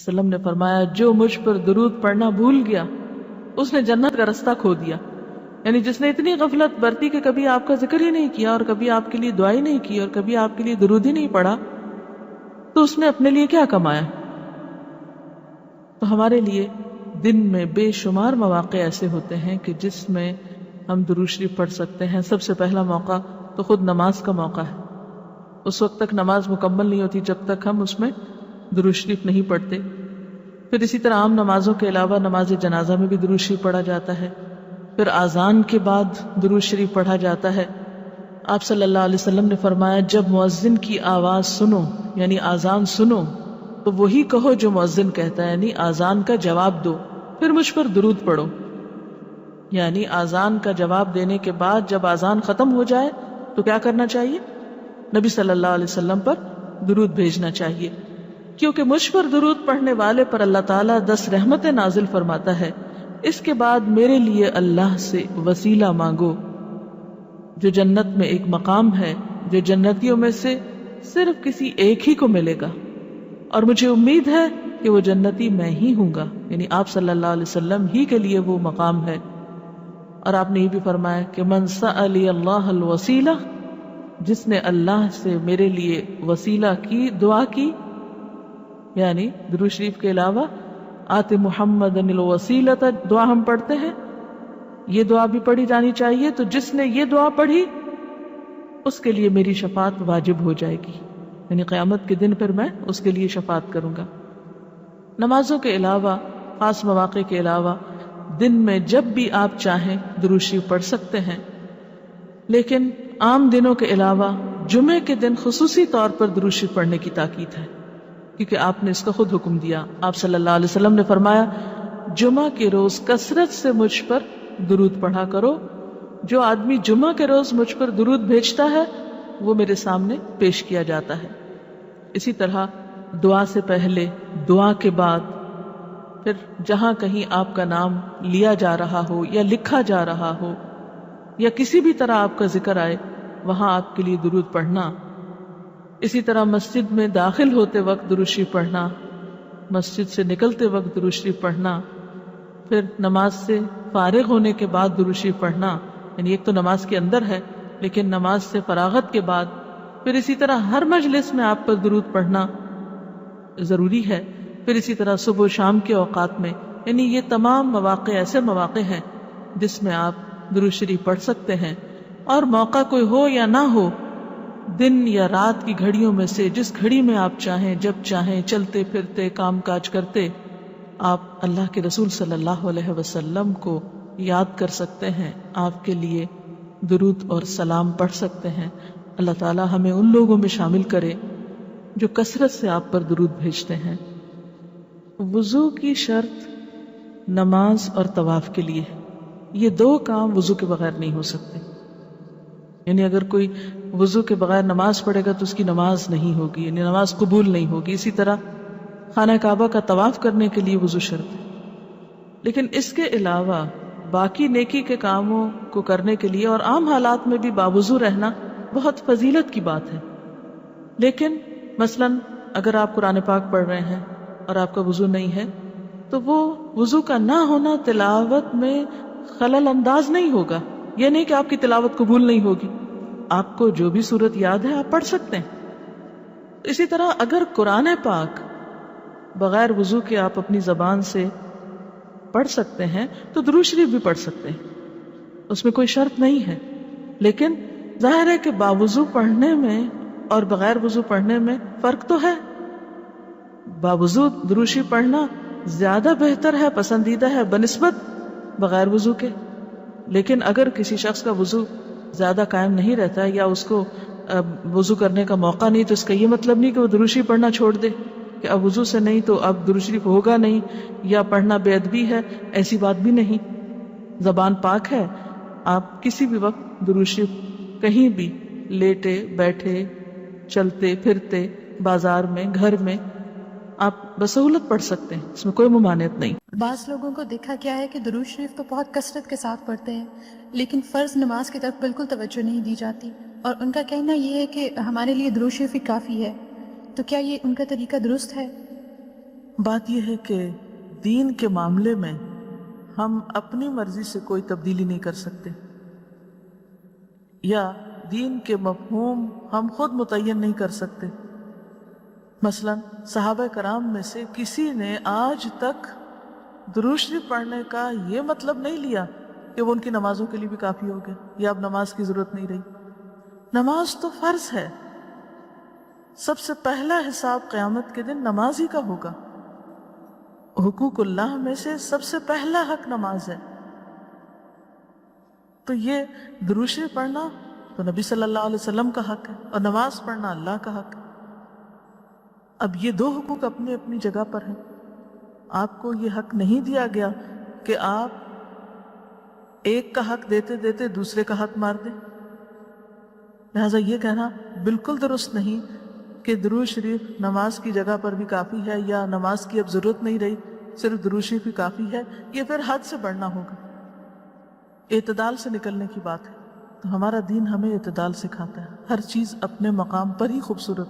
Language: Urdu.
وسلم نے فرمایا جو مجھ پر درود پڑھنا بھول گیا اس نے جنت کا رستہ کھو دیا. یعنی جس نے اتنی غفلت برتی کہ کبھی آپ کا ذکر ہی نہیں کیا اور کبھی آپ کے لیے دعا ہی نہیں کی اور کبھی آپ کے لیے درود ہی نہیں پڑھا, تو اس نے اپنے لیے کیا کمایا. تو ہمارے لیے دن میں بے شمار مواقع ایسے ہوتے ہیں کہ جس میں ہم درود شریف پڑھ سکتے ہیں. سب سے پہلا موقع تو خود نماز کا موقع ہے. اس وقت تک نماز مکمل نہیں ہوتی جب تک ہم اس میں درود شریف نہیں پڑھتے. پھر اسی طرح عام نمازوں کے علاوہ نماز جنازہ میں بھی درود شریف پڑھا جاتا ہے. پھر اذان کے بعد درود شریف پڑھا جاتا ہے. آپ صلی اللہ علیہ وسلم نے فرمایا جب مؤذن کی آواز سنو یعنی اذان سنو تو وہی کہو جو مؤذن کہتا ہے, یعنی اذان کا جواب دو, پھر مجھ پر درود پڑھو. یعنی اذان کا جواب دینے کے بعد جب اذان ختم ہو جائے تو کیا کرنا چاہیے؟ نبی صلی اللہ علیہ وسلم پر درود بھیجنا چاہیے, کیونکہ مجھ پر درود پڑھنے والے پر اللہ تعالیٰ 10 رحمتیں نازل فرماتا ہے. اس کے بعد میرے لیے اللہ سے وسیلہ مانگو جو جنت میں ایک مقام ہے جو جنتیوں میں سے صرف کسی ایک ہی کو ملے گا, اور مجھے امید ہے کہ وہ جنتی میں ہی ہوں گا. یعنی آپ صلی اللہ علیہ وسلم ہی کے لیے وہ مقام ہے. اور آپ نے یہ بھی فرمایا کہ من سألی اللہ الوسیلہ, جس نے اللہ سے میرے لیے وسیلہ کی دعا کی, یعنی درود شریف کے علاوہ آت محمد الوسیلۃ دعا ہم پڑھتے ہیں, یہ دعا بھی پڑھی جانی چاہیے. تو جس نے یہ دعا پڑھی اس کے لیے میری شفاعت واجب ہو جائے گی, یعنی قیامت کے دن پھر میں اس کے لیے شفاعت کروں گا. نمازوں کے علاوہ خاص مواقع کے علاوہ دن میں جب بھی آپ چاہیں درود شریف پڑھ سکتے ہیں, لیکن عام دنوں کے علاوہ جمعے کے دن خصوصی طور پر درود شریف پڑھنے کی تاکید ہے, کیونکہ آپ نے اس کا خود حکم دیا. آپ صلی اللہ علیہ وسلم نے فرمایا جمعہ کے روز کثرت سے مجھ پر درود پڑھا کرو. جو آدمی جمعہ کے روز مجھ پر درود بھیجتا ہے وہ میرے سامنے پیش کیا جاتا ہے. اسی طرح دعا سے پہلے, دعا کے بعد, پھر جہاں کہیں آپ کا نام لیا جا رہا ہو یا لکھا جا رہا ہو یا کسی بھی طرح آپ کا ذکر آئے وہاں آپ کے لیے درود پڑھنا. اسی طرح مسجد میں داخل ہوتے وقت درود شریف پڑھنا, مسجد سے نکلتے وقت درود شریف پڑھنا, پھر نماز سے فارغ ہونے کے بعد درود شریف پڑھنا. یعنی ایک تو نماز کے اندر ہے لیکن نماز سے فراغت کے بعد, پھر اسی طرح ہر مجلس میں آپ پر درود پڑھنا ضروری ہے. پھر اسی طرح صبح و شام کے اوقات میں, یعنی یہ تمام مواقع ایسے مواقع ہیں جس میں آپ درود شریف پڑھ سکتے ہیں. اور موقع کوئی ہو یا نہ ہو, دن یا رات کی گھڑیوں میں سے جس گھڑی میں آپ چاہیں, جب چاہیں, چلتے پھرتے کام کاج کرتے, آپ اللہ کے رسول صلی اللہ علیہ وسلم کو یاد کر سکتے ہیں, آپ کے لیے درود اور سلام پڑھ سکتے ہیں. اللہ تعالی ہمیں ان لوگوں میں شامل کرے جو کثرت سے آپ پر درود بھیجتے ہیں. وضو کی شرط نماز اور طواف کے لیے, یہ 2 کام وضو کے بغیر نہیں ہو سکتے. یعنی اگر کوئی وضو کے بغیر نماز پڑھے گا تو اس کی نماز نہیں ہوگی, یعنی نماز قبول نہیں ہوگی. اسی طرح خانہ کعبہ کا طواف کرنے کے لیے وضو شرط ہے. لیکن اس کے علاوہ باقی نیکی کے کاموں کو کرنے کے لیے اور عام حالات میں بھی باوضو رہنا بہت فضیلت کی بات ہے. لیکن مثلاً اگر آپ قرآن پاک پڑھ رہے ہیں اور آپ کا وضو نہیں ہے تو وہ وضو کا نہ ہونا تلاوت میں خلل انداز نہیں ہوگا. یہ نہیں کہ آپ کی تلاوت قبول نہیں ہوگی, آپ کو جو بھی سورت یاد ہے آپ پڑھ سکتے ہیں. اسی طرح اگر قرآن پاک بغیر وضو کے آپ اپنی زبان سے پڑھ سکتے ہیں تو درود شریف بھی پڑھ سکتے ہیں, اس میں کوئی شرط نہیں ہے. لیکن ظاہر ہے کہ باوضو پڑھنے میں اور بغیر وضو پڑھنے میں فرق تو ہے. باوضو درود شریف پڑھنا زیادہ بہتر ہے, پسندیدہ ہے بنسبت بغیر وضو کے. لیکن اگر کسی شخص کا وضو زیادہ قائم نہیں رہتا یا اس کو وضو کرنے کا موقع نہیں, تو اس کا یہ مطلب نہیں کہ وہ درود شریف پڑھنا چھوڑ دے کہ اب وضو سے نہیں تو اب درود شریف ہوگا نہیں یا پڑھنا بے ادبی ہے. ایسی بات بھی نہیں. زبان پاک ہے, آپ کسی بھی وقت درود شریف کہیں بھی لیٹے بیٹھے چلتے پھرتے بازار میں گھر میں آپ بسہولت پڑھ سکتے ہیں, اس میں کوئی ممانعت نہیں. بعض لوگوں کو دیکھا گیا ہے کہ درود شریف تو بہت کثرت کے ساتھ پڑھتے ہیں لیکن فرض نماز کی طرف بالکل توجہ نہیں دی جاتی, اور ان کا کہنا یہ ہے کہ ہمارے لیے درود شریف ہی کافی ہے. تو کیا یہ ان کا طریقہ درست ہے؟ بات یہ ہے کہ دین کے معاملے میں ہم اپنی مرضی سے کوئی تبدیلی نہیں کر سکتے، یا دین کے مفہوم ہم خود متعین نہیں کر سکتے۔ مثلا صحابہ کرام میں سے کسی نے آج تک درود شریف پڑھنے کا یہ مطلب نہیں لیا کہ وہ ان کی نمازوں کے لیے بھی کافی ہو گیا یا اب نماز کی ضرورت نہیں رہی۔ نماز تو فرض ہے، سب سے پہلا حساب قیامت کے دن نماز ہی کا ہوگا۔ حقوق اللہ میں سے سب سے پہلا حق نماز ہے، تو یہ درود شریف پڑھنا تو نبی صلی اللہ علیہ وسلم کا حق ہے، اور نماز پڑھنا اللہ کا حق ہے۔ اب یہ دو حقوق اپنی اپنی جگہ پر ہیں۔ آپ کو یہ حق نہیں دیا گیا کہ آپ ایک کا حق دیتے دیتے دوسرے کا حق مار دیں۔ لہٰذا یہ کہنا بالکل درست نہیں کہ درود شریف نماز کی جگہ پر بھی کافی ہے، یا نماز کی اب ضرورت نہیں رہی، صرف درود شریف ہی کافی ہے، یہ پھر حد سے بڑھنا ہوگا، اعتدال سے نکلنے کی بات ہے۔ تو ہمارا دین ہمیں اعتدال سکھاتا ہے، ہر چیز اپنے مقام پر ہی خوبصورت